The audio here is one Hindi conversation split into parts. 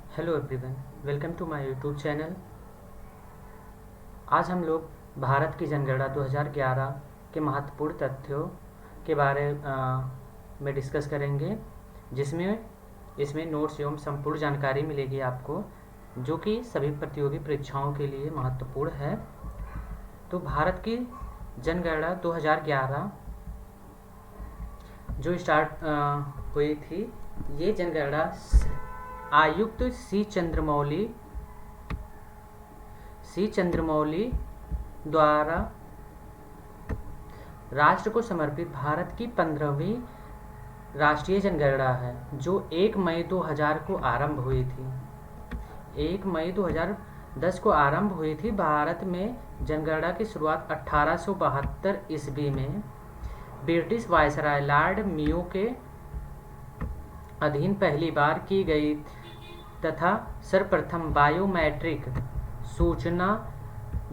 Hello everyone, welcome to my YouTube channel. आज हम लोग भारत की जनगणना 2011 के महत्वपूर्ण तथ्यों के बारे में डिस्कस करेंगे, जिसमें इसमें नोट्स एवं संपूर्ण जानकारी मिलेगी आपको, जो कि सभी प्रतियोगी परीक्षाओं के लिए महत्वपूर्ण है। तो भारत की जनगणना 2011 जो स्टार्ट हुई थी, ये जनगणना आयुक्त सी चंद्रमौली द्वारा राष्ट्र को समर्पित भारत की 15वीं राष्ट्रीय जनगणना है, जो 1 मई 2000 को आरंभ हुई थी। 1 मई 2010 को आरंभ हुई थी। भारत में जनगणना की शुरुआत 1872 ईस्वी में ब्रिटिश वायसराय लॉर्ड मेयो के अधीन पहली बार की गई तथा सर्वप्रथम बायोमेट्रिक सूचना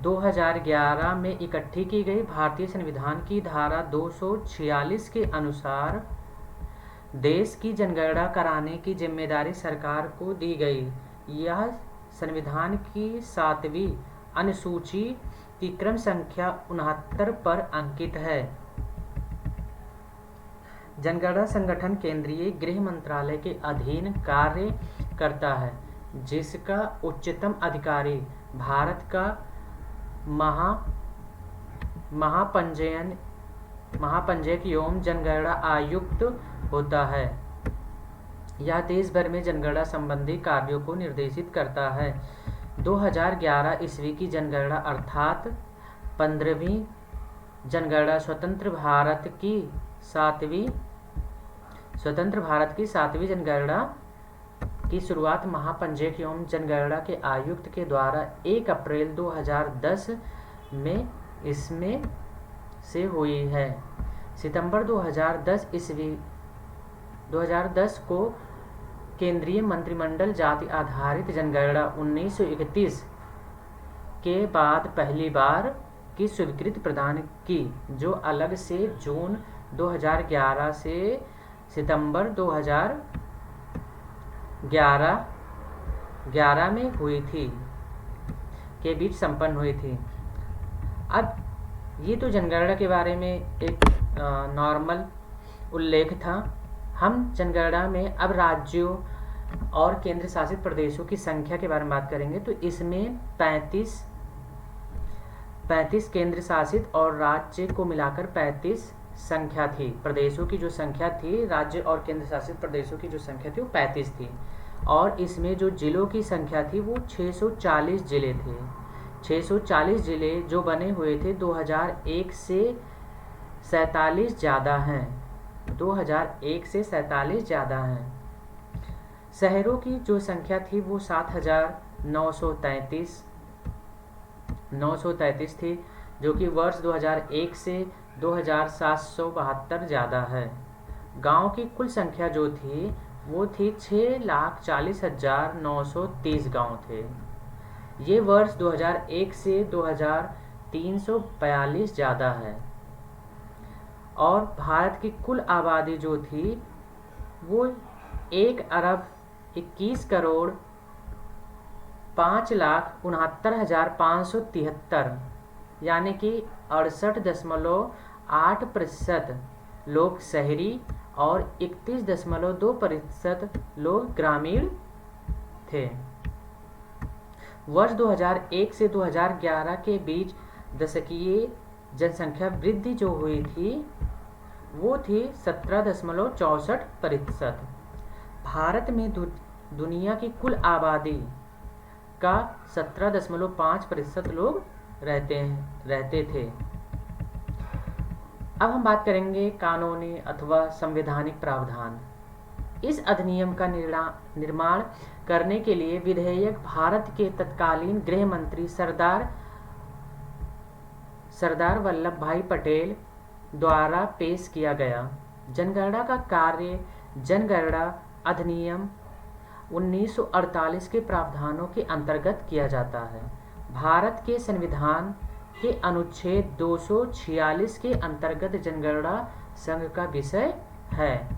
2011 में इकट्ठी की गई। भारतीय संविधान की धारा 246 के अनुसार देश की जनगणना कराने की जिम्मेदारी सरकार को दी गई। यह संविधान की 7वीं अनुसूची की क्रम संख्या 69 पर अंकित है। जनगणना संगठन केंद्रीय गृह मंत्रालय के अधीन कार्य करता है, जिसका उच्चतम अधिकारी भारत का महापंजीयक एवं जनगणना आयुक्त होता है। यह देश भर में जनगणना संबंधी कार्यों को निर्देशित करता है। 2011 ईस्वी की जनगणना अर्थात 15वीं जनगणना स्वतंत्र भारत की सातवीं जनगणना की शुरुआत महापंजीयक एवं जनगणना के आयुक्त के द्वारा 1 अप्रैल 2010 में इसमें से हुई है। सितंबर 2010 को केंद्रीय मंत्रिमंडल जाति आधारित जनगणना 1931 के बाद पहली बार की स्वीकृति प्रदान की, जो अलग से जून 2011 से सितंबर 2011 में हुई थी के बीच संपन्न हुई थी। अब ये तो जनगणना के बारे में एक नॉर्मल उल्लेख था। हम जनगणना में अब राज्यों और केंद्र शासित प्रदेशों की संख्या के बारे में बात करेंगे। तो इसमें 35 केंद्र शासित और राज्य को मिलाकर 35 संख्या थी। प्रदेशों की जो संख्या थी, राज्य और केंद्र शासित प्रदेशों की जो संख्या थी, वो 35 थी। और इसमें जो जिलों की संख्या थी, वो 640 जिले थे। 640 जिले जो बने हुए थे 2001 से 47 ज़्यादा हैं। 2001 से 47 ज़्यादा हैं। शहरों की जो संख्या थी वो 7,933 थी, जो कि वर्ष 2001 से 2,772 ज़्यादा है। गांव की कुल संख्या जो थी वो थी 6,40,930 गांव थे। ये वर्ष 2001 से 2,342 ज़्यादा है। और भारत की कुल आबादी जो थी वो 1,65,69,573, यानी कि 68.8% लोग शहरी और 31.2% लोग ग्रामीण थे। वर्ष 2001 से 2011 के बीच दशकीय जनसंख्या वृद्धि जो हुई थी वो थी 17.64%। भारत में दुनिया की कुल आबादी का 17.5% लोग रहते थे। अब हम बात करेंगे कानूनी अथवा संवैधानिक प्रावधान। इस अधिनियम का निर्माण करने के लिए विधेयक भारत के तत्कालीन गृह मंत्री सरदार वल्लभ भाई पटेल द्वारा पेश किया गया। जनगणना का कार्य जनगणना अधिनियम 1948 के प्रावधानों के अंतर्गत किया जाता है। भारत के संविधान के अनुच्छेद 246 के अंतर्गत जनगणना संघ का विषय है।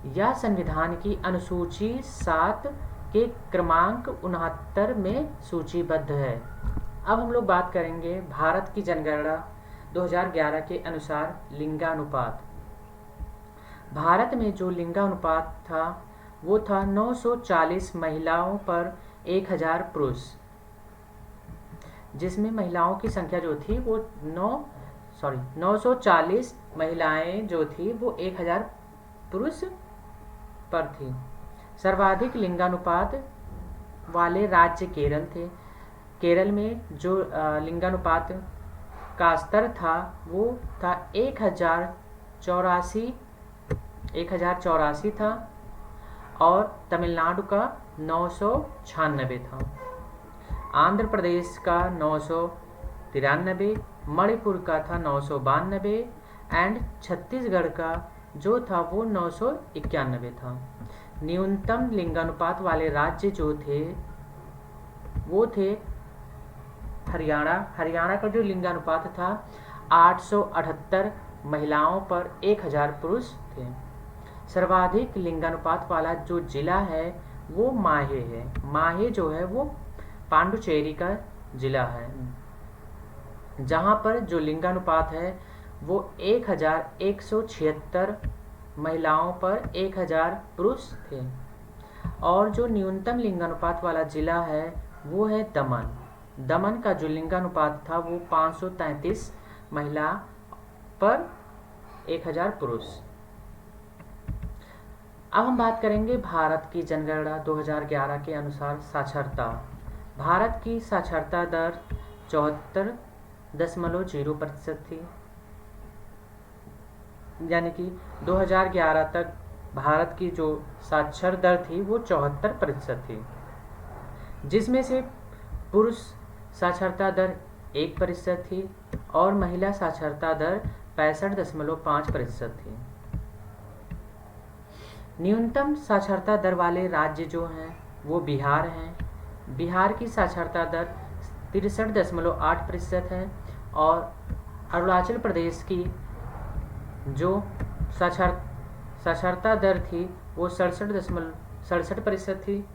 यह संविधान की अनुसूची 7 के क्रमांक 69 में सूचीबद्ध है। अब हम लोग बात करेंगे भारत की जनगणना 2011 के अनुसार लिंगानुपात। भारत में जो लिंगानुपात था वो था 940 महिलाओं पर 1000 पुरुष, जिसमें महिलाओं की संख्या जो थी वो 940 महिलाएं जो थी वो 1000 पुरुष पर थी। सर्वाधिक लिंगानुपात वाले राज्य केरल थे। केरल में जो लिंगानुपात का स्तर था वो था 1084 था, और तमिलनाडु का 996 था। आंध्र प्रदेश का 993, मणिपुर का था 992 एंड छत्तीसगढ़ का जो था वो 991 था। न्यूनतम लिंगानुपात वाले राज्य जो थे वो थे हरियाणा। हरियाणा का जो लिंगानुपात था 878 महिलाओं पर 1000 पुरुष थे। सर्वाधिक लिंगानुपात वाला जो जिला है वो माहे है। माहे जो है वो पांडुचेरी का जिला है, जहाँ पर जो लिंगानुपात है वो 1176 महिलाओं पर 1000 पुरुष थे। और जो न्यूनतम लिंगानुपात वाला जिला है वो है दमन। दमन का जो लिंगानुपात था वो 533 महिला पर 1000 पुरुष। अब हम बात करेंगे भारत की जनगणना 2011 के अनुसार साक्षरता। भारत की साक्षरता दर 74.0% थी, यानी कि 2011 तक भारत की जो साक्षर दर थी वो 74% थी, जिसमें से पुरुष साक्षरता दर 1% थी और महिला साक्षरता दर 65.5% थी। न्यूनतम साक्षरता दर वाले राज्य जो हैं वो बिहार हैं। बिहार की साक्षरता दर 63.8% है, और अरुणाचल प्रदेश की जो साक्षरता दर थी वो 67.67% थी।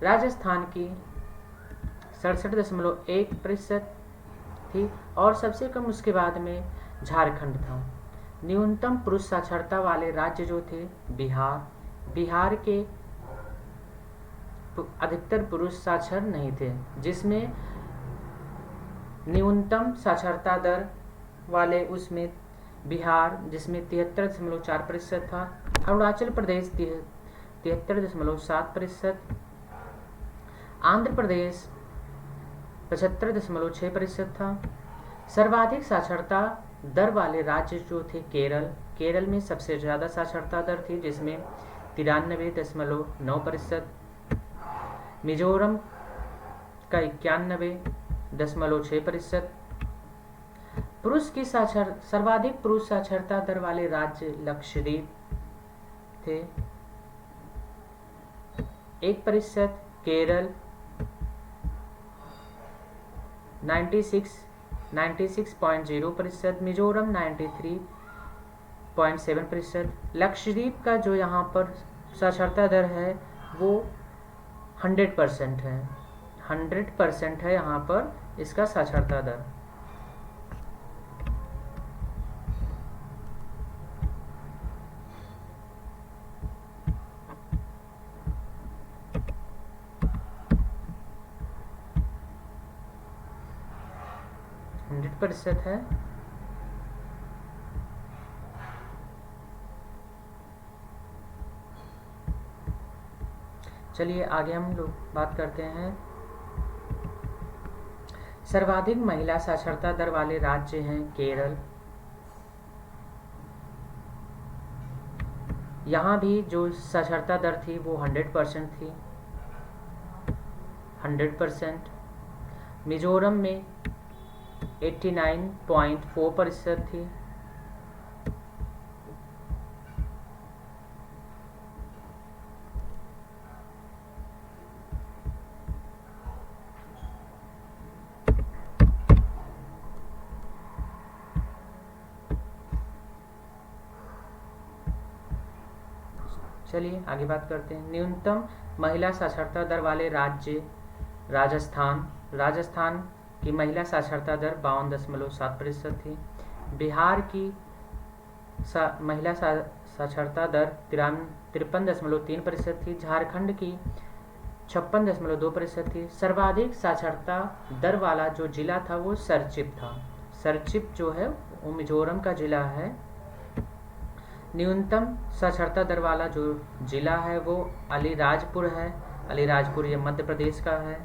राजस्थान की 67.1% थी, और सबसे कम उसके बाद में झारखंड था। न्यूनतम पुरुष साक्षरता वाले राज्य जो थे बिहार के अधिकतर पुरुष साक्षर नहीं थे, जिसमें न्यूनतम साक्षरता दर वाले उसमें बिहार जिसमें 73.4% था, अरुणाचल प्रदेश 73.7%, आंध्र प्रदेश 75.6% था। सर्वाधिक साक्षरता दर वाले राज्य जो थे केरल में सबसे ज़्यादा साक्षरता दर थी, जिसमें 93.9%, मिजोरम का 91.6%। पुरुष की सर्वाधिक पुरुष साक्षरता दर वाले राज्य लक्षद्वीप थे 1%, केरल 96.0%, मिजोरम 93.7%। लक्षद्वीप का जो यहाँ पर साक्षरता दर है वो 100% है। 100% है यहाँ पर इसका साक्षरता दर। प्रतिशत है। चलिए आगे हम लोग बात करते हैं। सर्वाधिक महिला साक्षरता दर वाले राज्य हैं केरल। यहाँ भी जो साक्षरता दर थी वो 100% थी, 100%। मिजोरम में 89.4% थी। चलिए आगे बात करते हैं। न्यूनतम महिला साक्षरता दर वाले राज्य राजस्थान। राजस्थान की महिला साक्षरता दर 52.7% थी। बिहार की महिला साक्षरता दर 53.3% थी। झारखंड की 56.2% थी। सर्वाधिक साक्षरता दर वाला जो जिला था वो सरचिप था। सरचिप जो है वो मिजोरम का जिला है। न्यूनतम साक्षरता दर वाला जो जिला है वो अलीराजपुर है। अलीराजपुर ये मध्य प्रदेश का है।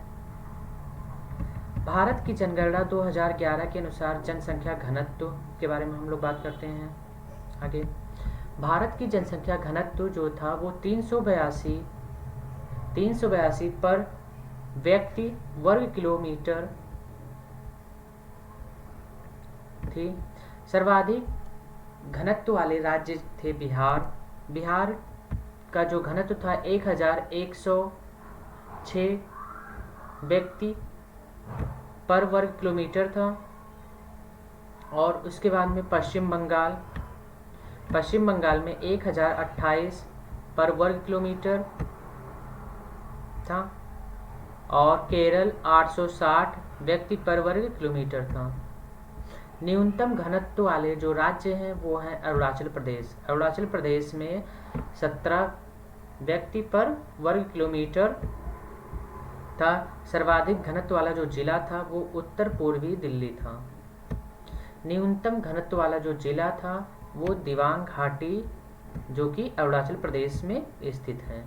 भारत की जनगणना 2011 के अनुसार जनसंख्या घनत्व के बारे में हम लोग बात करते हैं आगे। भारत की जनसंख्या घनत्व जो था वो 382 पर व्यक्ति वर्ग किलोमीटर थी। सर्वाधिक घनत्व वाले राज्य थे बिहार। बिहार का जो घनत्व था 1106 व्यक्ति पर वर्ग किलोमीटर था। और उसके बाद में पश्चिम बंगाल में 1028 पर वर्ग किलोमीटर था। और केरल 860 व्यक्ति पर वर्ग किलोमीटर था। न्यूनतम घनत्व वाले जो राज्य हैं वो हैं अरुणाचल प्रदेश। अरुणाचल प्रदेश में 17 व्यक्ति पर वर्ग किलोमीटर था। सर्वाधिक घनत्व वाला जो जिला था वो उत्तर पूर्वी दिल्ली था। न्यूनतम घनत्व वाला जो जिला था वो दिबांग घाटी जो कि अरुणाचल प्रदेश में स्थित है।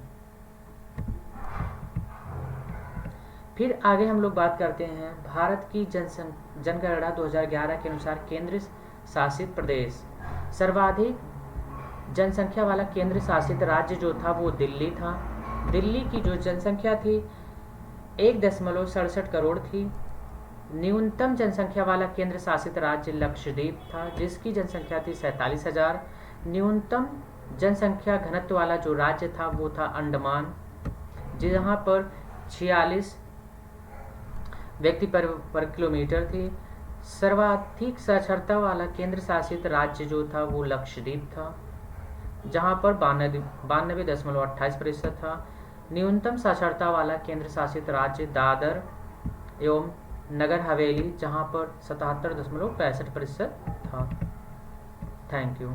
फिर आगे हम लोग बात करते हैं भारत की जनगणना 2011 के अनुसार केंद्र शासित प्रदेश। सर्वाधिक जनसंख्या वाला केंद्र शासित राज्य जो था वो दिल्ली था। दिल्ली की जो जनसंख्या थी 1.67 करोड़ थी। न्यूनतम जनसंख्या वाला केंद्र शासित राज्य लक्षद्वीप था जिसकी जनसंख्या थी 47,000। न्यूनतम जनसंख्या घनत्व वाला जो राज्य था वो था अंडमान, जहाँ पर 46 व्यक्ति पर वर्ग किलोमीटर थी। सर्वाधिक साक्षरता वाला केंद्र शासित राज्य जो था वो लक्षद्वीप था, जहाँ पर 92.28% था। न्यूनतम साक्षरता वाला केंद्र शासित राज्य दादर एवं नगर हवेली, जहाँ पर 77.65% था। Thank you.